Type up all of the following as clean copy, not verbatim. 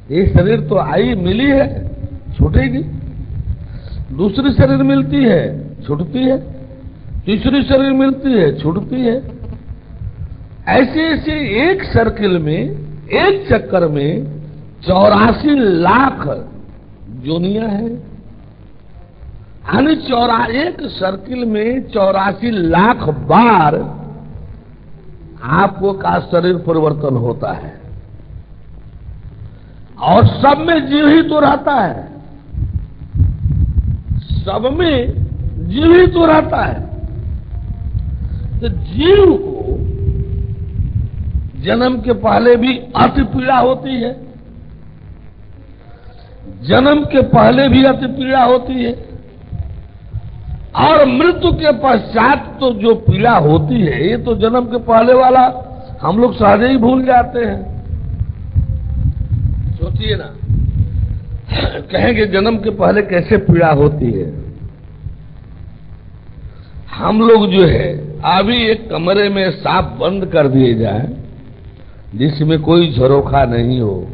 ये शरीर तो आई मिली है, छूटेगी। दूसरी शरीर मिलती है, छूटती है। तीसरी शरीर मिलती है, छूटती है। ऐसे ऐसे एक सर्किल में, एक चक्कर में 84 लाख जोनियां हैं। यानी एक सर्किल में 84 लाख बार आपको का शरीर परिवर्तन होता है, और सब में जीव ही तो रहता है, सब में जीव ही तो रहता है। तो जीव को जन्म के पहले भी अति पीड़ा होती है, जन्म के पहले भी अति पीड़ा होती है, और मृत्यु के पश्चात तो जो पीड़ा होती है, ये तो जन्म के पहले वाला हम लोग सहज ही भूल जाते हैं। सोचिए ना, कहेंगे जन्म के पहले कैसे पीड़ा होती है। हम लोग जो है अभी एक कमरे में सांप बंद कर दिए जाए, जिसमें कोई झरोखा नहीं हो,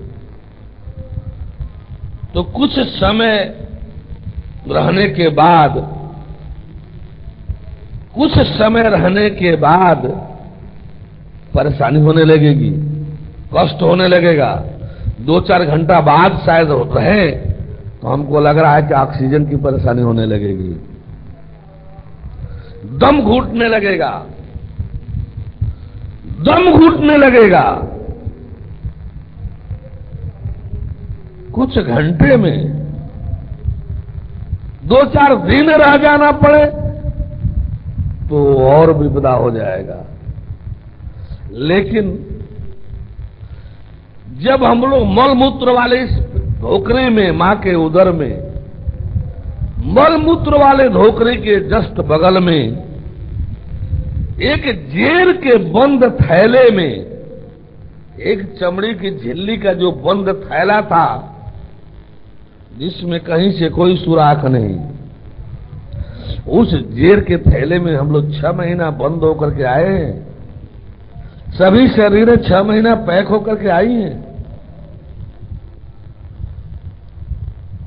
तो कुछ समय रहने के बाद, कुछ समय रहने के बाद परेशानी होने लगेगी, कष्ट होने लगेगा। 2-4 घंटा बाद शायद रहे तो हमको लग रहा है कि ऑक्सीजन की परेशानी होने लगेगी, दम घुटने लगेगा, दम घुटने लगेगा। कुछ घंटे में 2-4 दिन रह जाना पड़े तो और विपदा हो जाएगा। लेकिन जब हम लोग मलमूत्र वाले इस ढोकरे में, मां के उदर में, मलमूत्र वाले ढोकरे के जस्ट बगल में एक जेर के बंद थैले में, एक चमड़ी की झिल्ली का जो बंद थैला था, जिसमें कहीं से कोई सुराख नहीं, उस जेर के थैले में हम लोग 6 महीना बंद होकर के आए हैं। सभी शरीरें 6 महीना पैक होकर के आई हैं।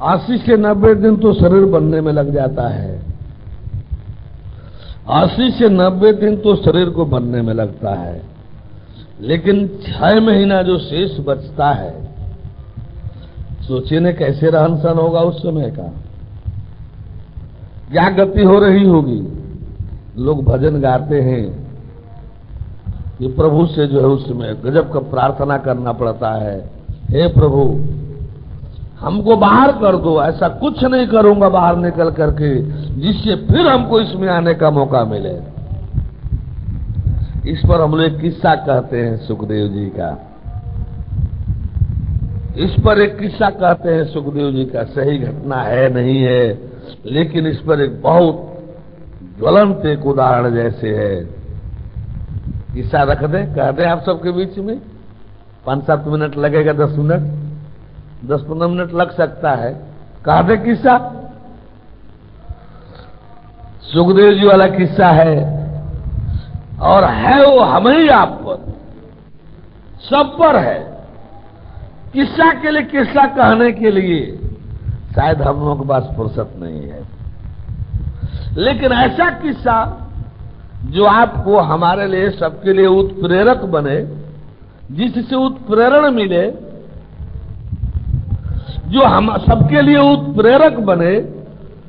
80 से 90 दिन तो शरीर बनने में लग जाता है, 80 से 90 दिन तो शरीर को बनने में लगता है। लेकिन 6 महीना जो शेष बचता है, सोचिए न कैसे रहन सहन होगा उस समय का, क्या गति हो रही होगी। लोग भजन गाते हैं कि प्रभु से जो है उसमें गजब का प्रार्थना करना पड़ता है, हे प्रभु हमको बाहर कर दो, ऐसा कुछ नहीं करूंगा बाहर निकल करके जिससे फिर हमको इसमें आने का मौका मिले। इस पर हम लोग एक किस्सा कहते हैं सुखदेव जी का, इस पर एक किस्सा कहते हैं सुखदेव जी का। सही घटना है नहीं है, लेकिन इस पर एक बहुत ज्वलंत एक उदाहरण जैसे है। किस्सा रख दें, कह दें आप सबके बीच में? 5-7 मिनट लगेगा, 10 मिनट, 10-15 मिनट लग सकता है। कह दें किस्सा? सुखदेव जी वाला किस्सा है, और है वो हम ही आप पर, सब पर है। किस्सा के लिए, किस्सा कहने के लिए शायद हम लोगों के पास फुर्सत नहीं है, लेकिन ऐसा किस्सा जो आपको, हमारे लिए, सबके लिए उत्प्रेरक बने, जिससे उत्प्रेरण मिले, जो हम सबके लिए उत्प्रेरक बने,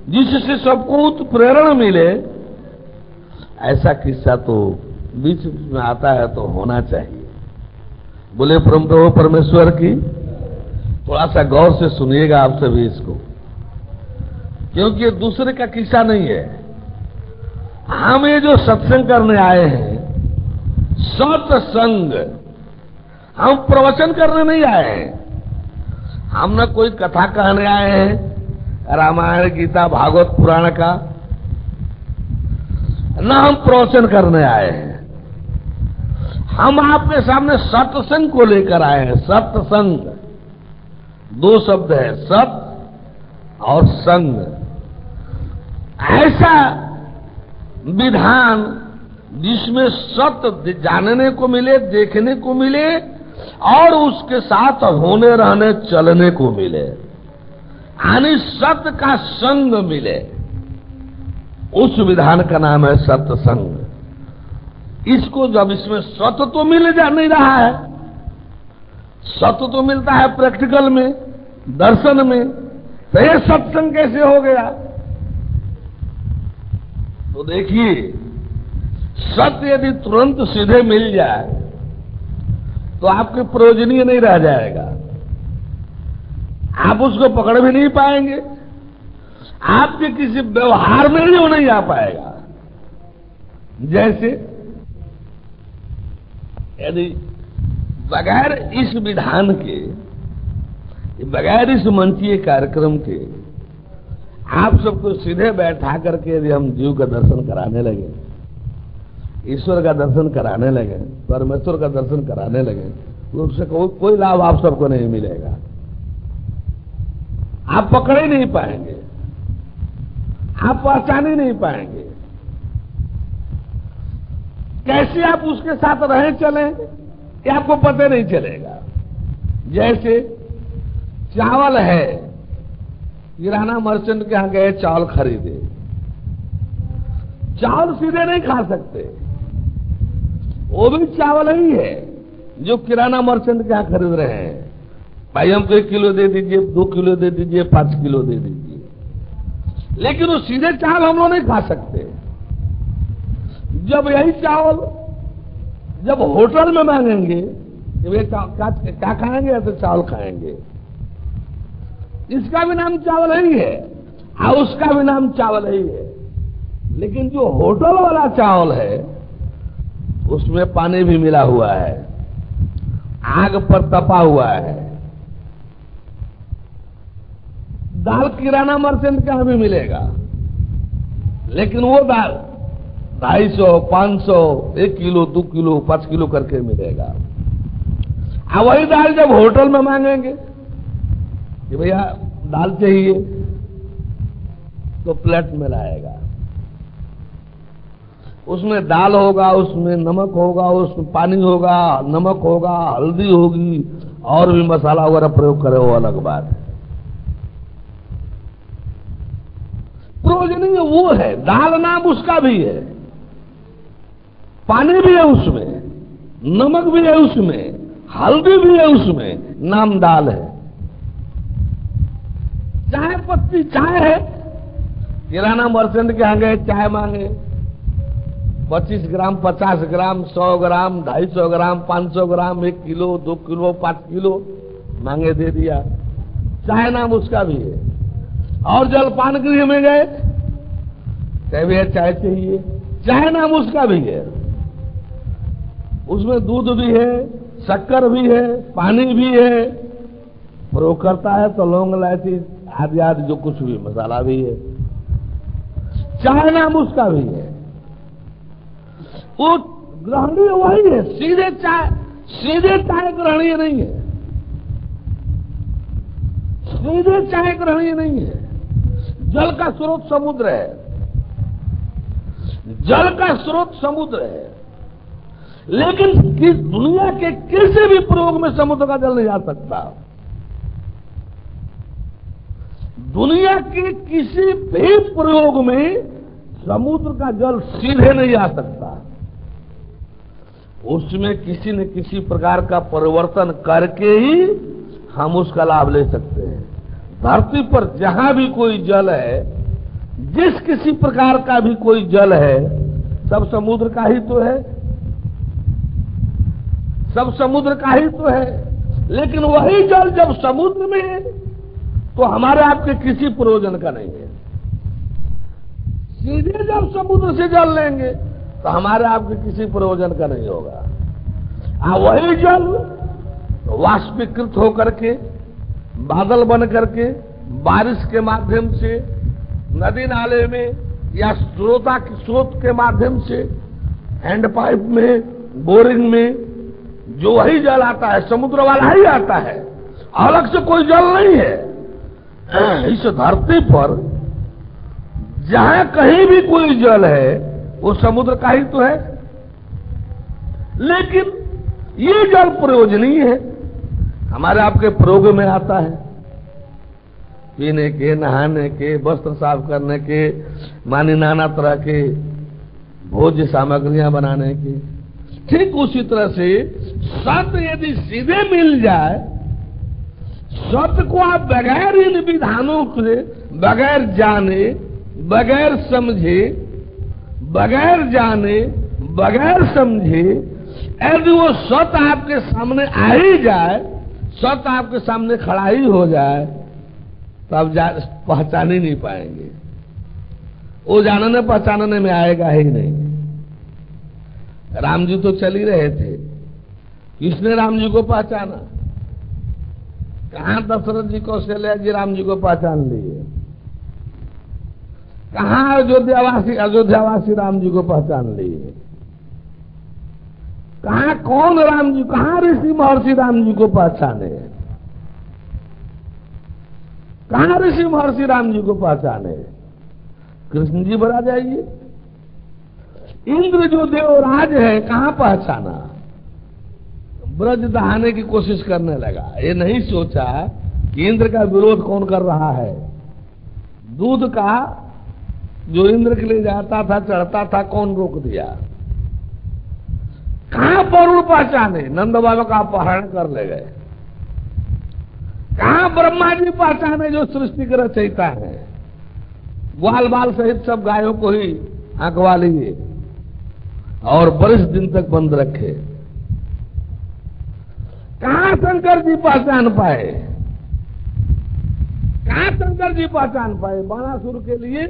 जिससे सबको उत्प्रेरण मिले, ऐसा किस्सा तो बीच में आता है तो होना चाहिए। बोले प्रभु परमेश्वर की। थोड़ा सा गौर से सुनिएगा आप सभी इसको, क्योंकि ये दूसरे का किस्सा नहीं है। हम ये जो सत्संग करने आए हैं, सत्संग, हम प्रवचन करने नहीं आए हैं, हम न कोई कथा कहने आए हैं रामायण गीता भागवत पुराण का, न हम प्रवचन करने आए हैं। हम आपके सामने सत्संग को लेकर आए हैं। सत्संग, 2 शब्द है, सत और संग। ऐसा विधान जिसमें सत्य जानने को मिले, देखने को मिले, और उसके साथ होने रहने चलने को मिले, यानी सत्य का संग मिले, उस विधान का नाम है सत्संग। इसको जब इसमें सत्य तो मिल जा नहीं रहा है, सत्य तो मिलता है प्रैक्टिकल में, दर्शन में, तो ये सत्संग कैसे हो गया? तो देखिए, सत्य यदि तुरंत सीधे मिल जाए तो आपके प्रयोजनीय नहीं रह जाएगा, आप उसको पकड़ भी नहीं पाएंगे, आपके किसी व्यवहार में ही वो नहीं आ पाएगा। जैसे यदि बगैर इस विधान के, बगैर इस मंचीय कार्यक्रम के आप सबको सीधे बैठा करके यदि हम जीव का दर्शन कराने लगे, ईश्वर का दर्शन कराने लगे, परमेश्वर का दर्शन कराने लगे, तो उससे कोई लाभ आप सबको नहीं मिलेगा, आप पकड़ ही नहीं पाएंगे, आप पहचान ही नहीं पाएंगे। कैसे आप उसके साथ रहे चलें ये आपको पता नहीं चलेगा। जैसे चावल है, किराना मर्चेंट के यहां गए, चावल खरीदे, चावल सीधे नहीं खा सकते, वो भी चावल ही है जो किराना मर्चेंट के यहां खरीद रहे हैं। भाई हमको 1 किलो दे दीजिए, 2 किलो दे दीजिए, 5 किलो दे दीजिए, लेकिन वो सीधे चावल हम लोग नहीं खा सकते। जब यही चावल जब होटल में मांगेंगे कि वे क्या खाएंगे, तो चावल खाएंगे, इसका भी नाम चावल ही है और उसका भी नाम चावल ही है। लेकिन जो होटल वाला चावल है उसमें पानी भी मिला हुआ है, आग पर तपा हुआ है। दाल किराना मर्चेंट का भी मिलेगा, लेकिन वो दाल 250, 500, 1 किलो, 2 किलो, 5 किलो करके मिलेगा। अब वही दाल जब होटल में मांगेंगे कि भैया दाल चाहिए, तो प्लेट में लाएगा, उसमें दाल होगा, उसमें नमक होगा, उसमें पानी होगा, नमक होगा, हल्दी होगी, और भी मसाला वगैरह प्रयोग करे, वो अलग बात है। प्रोजनी वो है, दाल नाम उसका भी है, पानी भी है उसमें, नमक भी है उसमें, हल्दी भी है उसमें, नाम दाल है। चाय पत्ती चाय है, किराना मर्चेंट के यहां गए, चाय मांगे, 25 ग्राम, 50 ग्राम, 100 ग्राम, 250 ग्राम, 500 ग्राम, 1 किलो, 2 किलो, 5 किलो मांगे, दे दिया, चाय नाम उसका भी है। और जलपान गृह में गए, कहे भैया चाय चाहिए, चाय नाम उसका भी है, उसमें दूध भी है, शक्कर भी है, पानी भी है, प्रयोग करता है तो लौंग, इलायची आदि आदि जो कुछ भी मसाला भी है, चाय नाम उसका भी है। वो ग्रहणीय वही है, सीधे चाय ग्रहणीय नहीं है, सीधे चाय ग्रहणीय नहीं है। जल का स्रोत समुद्र है, जल का स्रोत समुद्र है, लेकिन दुनिया के किसी भी प्रयोग में समुद्र का जल नहीं आ सकता। दुनिया के किसी भी प्रयोग में समुद्र का जल सीधे नहीं आ सकता, उसमें किसी न किसी प्रकार का परिवर्तन करके ही हम उसका लाभ ले सकते हैं। धरती पर जहां भी कोई जल है, जिस किसी प्रकार का भी कोई जल है, सब समुद्र का ही तो है, सब समुद्र का ही तो है। लेकिन वही जल जब समुद्र में है तो हमारे आपके किसी प्रयोजन का नहीं है। सीधे जब समुद्र से जल लेंगे तो हमारे आपके किसी प्रयोजन का नहीं होगा। वही जल वाष्पीकृत होकर के, बादल बन करके, बारिश के माध्यम से, नदी नाले में या स्रोत के माध्यम से, हैंडपाइप में, बोरिंग में, जो वही जल आता है समुद्र वाला ही आता है, अलग से कोई जल नहीं है। इस धरती पर जहां कहीं भी कोई जल है वो समुद्र का ही तो है। लेकिन ये जल प्रयोजनीय है, हमारे आपके प्रयोग में आता है, पीने के, नहाने के, वस्त्र साफ करने के, मानी नाना तरह के भोज्य सामग्रियां बनाने की। ठीक उसी तरह से सत्य यदि सीधे मिल जाए, सत्य को आप बगैर इन विधानों के, बगैर जाने, बगैर समझे, बगैर जाने, बगैर समझे, यदि वो सत्य आपके सामने आ ही जाए, सत्य आपके सामने खड़ा ही हो जाए, तो आप पहचान ही नहीं पाएंगे। वो जानने पहचानने में आएगा ही नहीं। राम जी तो चल ही रहे थे, किसने राम जी को पहचाना? कहां दशरथ जी कौशल्या जी राम जी को पहचान लिए? कहां अयोध्यावासी राम जी को पहचान लिए? कहां कौन राम जी, कहां ऋषि महर्षि राम जी को पहचाने? कहां ऋषि महर्षि राम जी को पहचाने? कृष्ण जी पर आ जाइए। इंद्र जो देवराज है, कहां पहचाना? ब्रज दहाने की कोशिश करने लगा। ये नहीं सोचा कि इंद्र का विरोध कौन कर रहा है। दूध का जो इंद्र के लिए जाता था, चढ़ता था, कौन रोक दिया? कहां वरुण पहचाने? नंद बाबा का अपहरण कर ले गए। कहां ब्रह्मा जी पहचाने जो सृष्टि के रचयिता है? ग्वाल बाल सहित सब गायों को ही आंकवा लिए और बरिश दिन तक बंद रखे। कहां शंकर जी पहचान पाए? कहां शंकर जी पहचान पाए? बाणासुर के लिए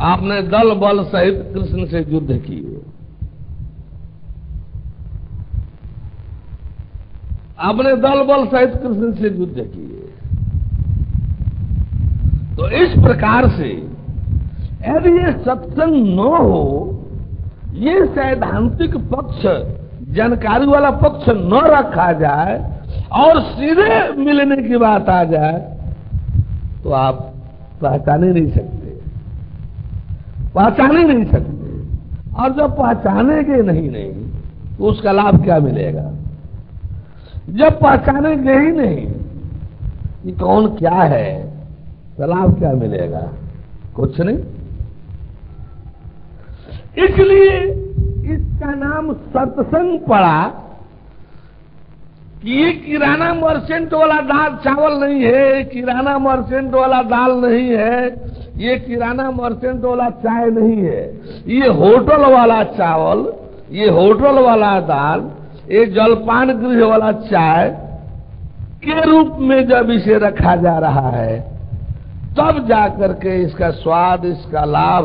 आपने दल बल सहित कृष्ण से युद्ध किए, आपने दल बल सहित कृष्ण से युद्ध किए। तो इस प्रकार से यदि ये सत्संग न हो, ये सैद्धांतिक पक्ष, जानकारी वाला पक्ष न रखा जाए और सीधे मिलने की बात आ जाए, तो आप पहचान ही नहीं सकते, पहचान ही नहीं सकते। और जब पहचानेंगे नहीं तो उसका लाभ क्या मिलेगा? जब पहचानेंगे ही नहीं कि कौन क्या है, तो लाभ क्या मिलेगा? कुछ नहीं। इसलिए इसका नाम सत्संग पड़ा कि ये किराना मर्चेंट वाला दाल चावल नहीं है, किराना मर्चेंट वाला दाल नहीं है, ये किराना मर्चेंट वाला चाय नहीं है, ये होटल वाला चावल, ये होटल वाला दाल, ये जलपान गृह वाला चाय के रूप में जब इसे रखा जा रहा है, तब जाकर के इसका स्वाद, इसका लाभ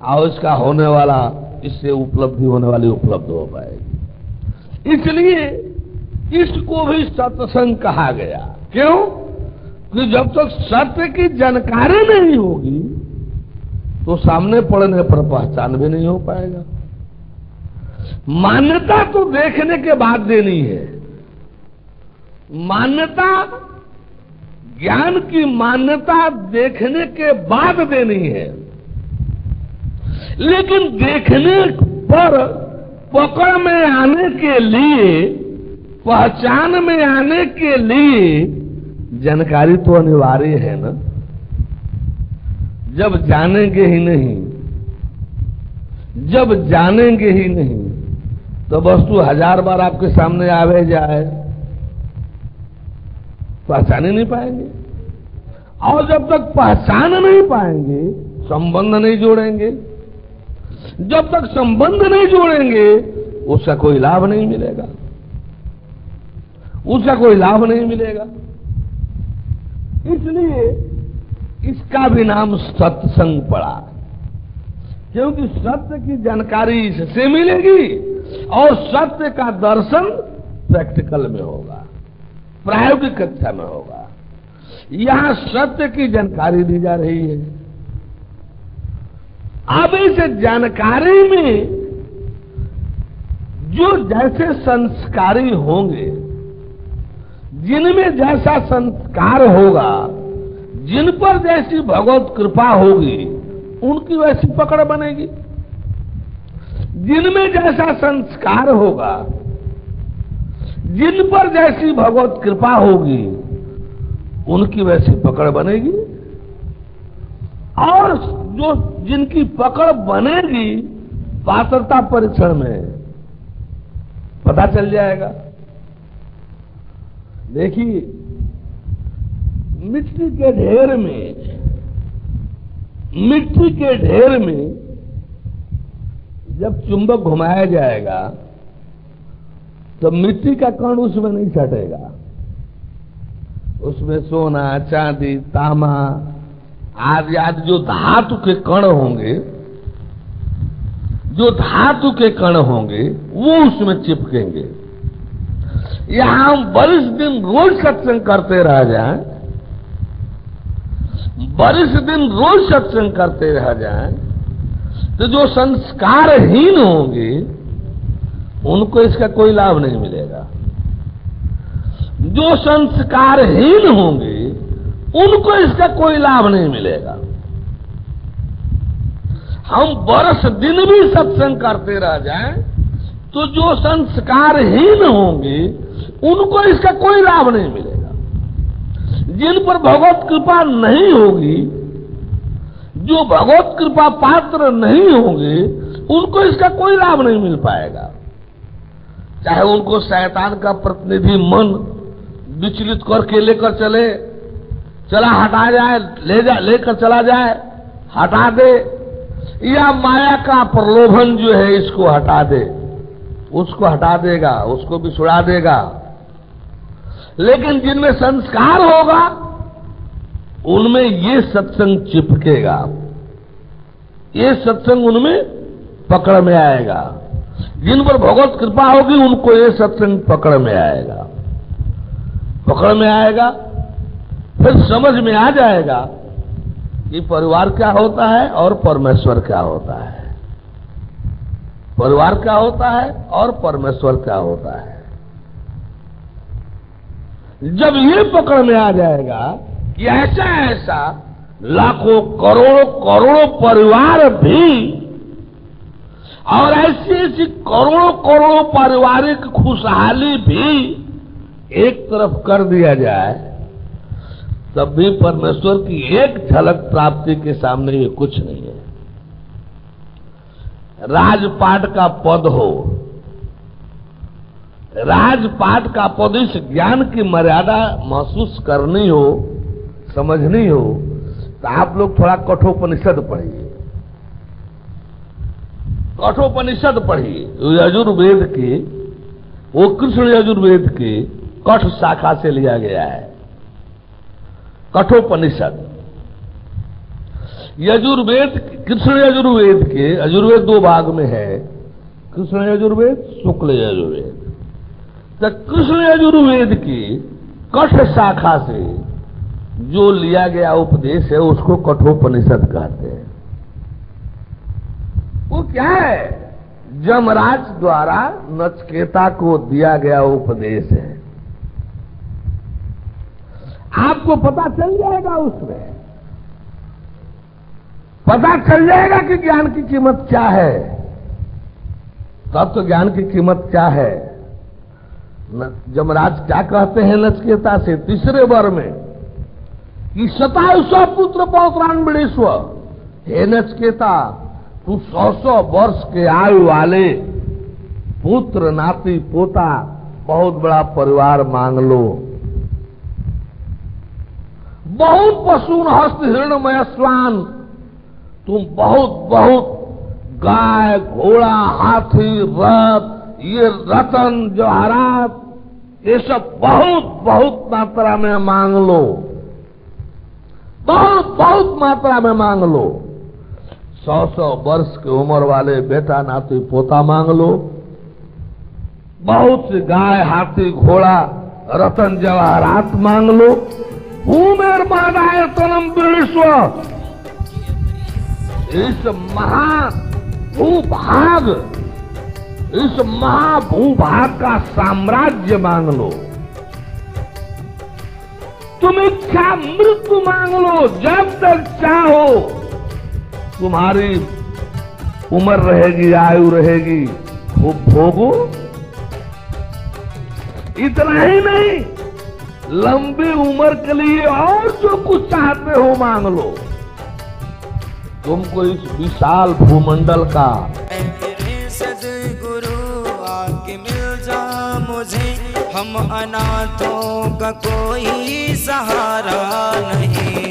और इसका होने वाला, इससे उपलब्धि होने वाली उपलब्ध हो पाएगी। इसलिए इसको भी सत्संग कहा गया। क्यों? कि जब तक सत्य की जानकारी नहीं होगी तो सामने पड़ने पर पहचान भी नहीं हो पाएगा। मान्यता तो देखने के बाद देनी है। मान्यता, ज्ञान की मान्यता देखने के बाद देनी है, लेकिन देखने पर पकड़ में आने के लिए, पहचान में आने के लिए जानकारी तो अनिवार्य है ना। जब जानेंगे ही नहीं, जब जानेंगे ही नहीं, तो वस्तु 1000 बार आपके सामने आवे जाए, पहचान ही नहीं पाएंगे। और जब तक पहचान नहीं पाएंगे, संबंध नहीं जोड़ेंगे। जब तक संबंध नहीं जोड़ेंगे, उसका कोई लाभ नहीं मिलेगा, उसका कोई लाभ नहीं मिलेगा। इसलिए इसका भी नाम सत्संग पड़ा, क्योंकि सत्य की जानकारी इससे मिलेगी और सत्य का दर्शन प्रैक्टिकल में होगा, प्रायोगिक कक्षा में होगा। यहां सत्य की जानकारी दी जा रही है। अब इस जानकारी में जो जैसे संस्कारी होंगे, जिनमें जैसा संस्कार होगा, जिन पर जैसी भगवत कृपा होगी, उनकी वैसी पकड़ बनेगी। जिनमें जैसा संस्कार होगा, जिन पर जैसी भगवत कृपा होगी उनकी वैसी पकड़ बनेगी, और जो जिनकी पकड़ बनेगी पात्रता परीक्षण में पता चल जाएगा। देखिए, मिट्टी के ढेर में जब चुंबक घुमाया जाएगा तो मिट्टी का कण उसमें नहीं सटेगा। उसमें सोना, चांदी, तांबा आदि आदि जो धातु के कण होंगे वो उसमें चिपकेंगे। यहां हम बरिस दिन रोज सत्संग करते रह जाएं, तो जो संस्कारहीन होंगे उनको इसका कोई लाभ नहीं मिलेगा। जो संस्कारहीन होंगे उनको इसका कोई लाभ नहीं मिलेगा। हम बरस दिन भी सत्संग करते रह जाएं तो जो संस्कारहीन होंगे उनको इसका कोई लाभ नहीं मिलेगा। जिन पर भगवत कृपा नहीं होगी, जो भगवत कृपा पात्र नहीं होंगे, उनको इसका कोई लाभ नहीं मिल पाएगा। चाहे उनको शैतान का प्रतिनिधि मन विचलित करके लेकर चले, चला हटा जाए, लेकर चला जाए, हटा दे, या माया का प्रलोभन जो है इसको हटा दे, उसको हटा देगा, उसको भी छुड़ा देगा। लेकिन जिनमें संस्कार होगा उनमें ये सत्संग चिपकेगा, ये सत्संग उनमें पकड़ में आएगा। जिन पर भगवत कृपा होगी उनको ये सत्संग पकड़ में आएगा। फिर समझ में आ जाएगा कि परिवार क्या होता है और परमेश्वर क्या होता है, परिवार क्या होता है और परमेश्वर क्या होता है। जब ये पकड़ में आ जाएगा कि ऐसा लाखों करोड़ों परिवार भी, और ऐसी करोड़ों पारिवारिक खुशहाली भी एक तरफ कर दिया जाए, तब भी परमेश्वर की एक झलक प्राप्ति के सामने ये कुछ नहीं है। राजपाट का पद हो, राजपाट का पद, इस ज्ञान की मर्यादा महसूस करनी हो, समझनी हो, तो आप लोग थोड़ा कठोपनिषद पढ़िए। कठोपनिषद पढ़िए, यजुर्वेद के, वो कृष्ण यजुर्वेद के कठ शाखा से लिया गया है। कठोपनिषद यजुर्वेद, कृष्ण यजुर्वेद के, यजुर्वेद दो भाग में है, कृष्ण यजुर्वेद, शुक्ल यजुर्वेद। तो कृष्ण यजुर्वेद की कठ शाखा से जो लिया गया उपदेश है उसको कठोपनिषद कहते हैं। वो क्या है? जमराज द्वारा नचिकेता को दिया गया उपदेश है। आपको पता चल जाएगा, उसमें पता चल जाएगा कि ज्ञान की कीमत क्या है। तब तो ज्ञान की कीमत क्या है। जमराज क्या कहते हैं नचिकेता से तीसरे वर में कि शतायुष पुत्र पौत्रान बिड़ेश्व, हे नचिकेता, तू 100 वर्ष के आयु वाले पुत्र, नाती, पोता, बहुत बड़ा परिवार मांग लो। बहुत पशुन हस्त हिरणमय स्वान, तुम बहुत गाय, घोड़ा, हाथी, रथ, ये रतन जवाहरात, ये सब बहुत मात्रा में मांग लो, बहुत मात्रा में मांग लो। 100 वर्ष की उम्र वाले बेटा, नाती, पोता मांग लो। बहुत सी गाय, हाथी, घोड़ा, रतन जवाहरात मांग लो। भूमेर मादाय तनम विश्व, इस महाभूभाग, इस महाभूभाग का साम्राज्य मांग लो। तुम इच्छा मृत्यु मांग लो, जब तक चाहो तुम्हारी उम्र रहेगी, आयु रहेगी, खूब भोगो। इतना ही नहीं, लंबी उम्र के लिए और जो कुछ चाहते हो मांग लो। तुमको इस विशाल भूमंडल का सदगुरु आके मिल जा मुझे, हम अनाथों का कोई सहारा नहीं।